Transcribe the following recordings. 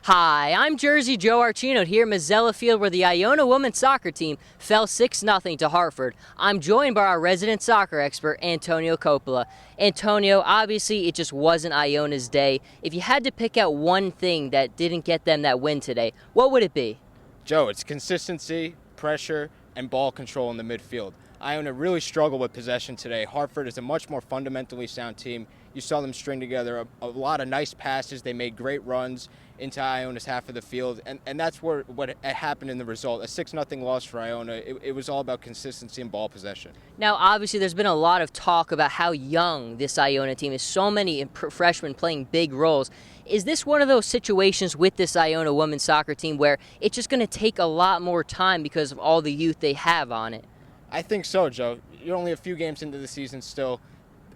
Hi, I'm Jersey Joe Archino here at Mazzella Field where the Iona women's soccer team fell 6-0 to Hartford. I'm joined by our resident soccer expert, Antonio Coppola. Antonio, obviously it just wasn't Iona's day. If you had to pick out one thing that didn't get them that win today, what would it be? Joe, it's consistency, pressure, and ball control in the midfield. Iona really struggled with possession today. Hartford is a much more fundamentally sound team. You saw them string together a lot of nice passes. They made great runs into Iona's half of the field, and that's what happened in the result. A 6-0 loss for Iona. It was all about consistency and ball possession. Now, obviously, there's been a lot of talk about how young this Iona team is. So many freshmen playing big roles. Is this one of those situations with this Iona women's soccer team where it's just going to take a lot more time because of all the youth they have on it? I think so, Joe. You're only a few games into the season still.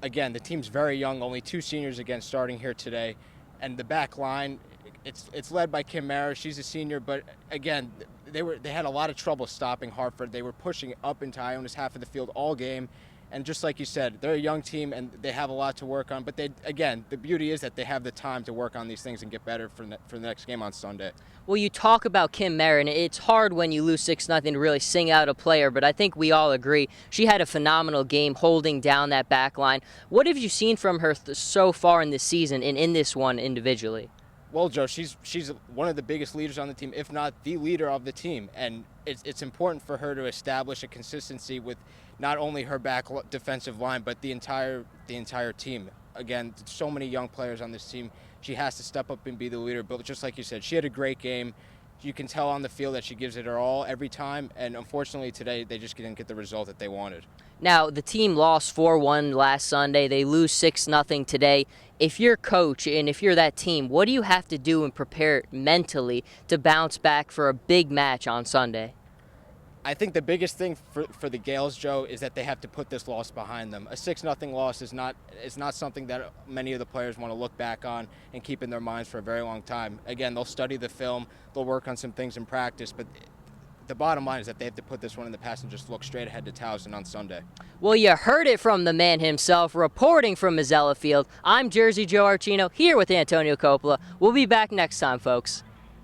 Again, the team's very young, only 2 seniors again starting here today. And the back line, it's led by Kim Mara. She's a senior, but again, they had a lot of trouble stopping Hartford. They were pushing up into Iona's half of the field all game. And just like you said, they're a young team and they have a lot to work on. But the beauty is that they have the time to work on these things and get better for the next game on Sunday. Well, you talk about Kim Mara, and it's hard when you lose 6-0 to really sing out a player, but I think we all agree she had a phenomenal game holding down that back line. What have you seen from her so far in this season and in this one individually? Well, Joe, she's one of the biggest leaders on the team, if not the leader of the team. And it's important for her to establish a consistency with not only her back defensive line, but the entire team. Again, so many young players on this team. She has to step up and be the leader. But just like you said, she had a great game. You can tell on the field that she gives it her all every time. And unfortunately today, they just didn't get the result that they wanted. Now, the team lost 4-1 last Sunday. They lose 6-0 today. If you're coach and if you're that team, what do you have to do and prepare mentally to bounce back for a big match on Sunday? I think the biggest thing for the Gales, Joe, is that they have to put this loss behind them. A 6-0 loss is not something that many of the players want to look back on and keep in their minds for a very long time. Again, they'll study the film, they'll work on some things in practice, but the bottom line is that they have to put this one in the past and just look straight ahead to Towson on Sunday. Well, you heard it from the man himself, reporting from Mazzella Field. I'm Jersey Joe Archino, here with Antonio Coppola. We'll be back next time, folks.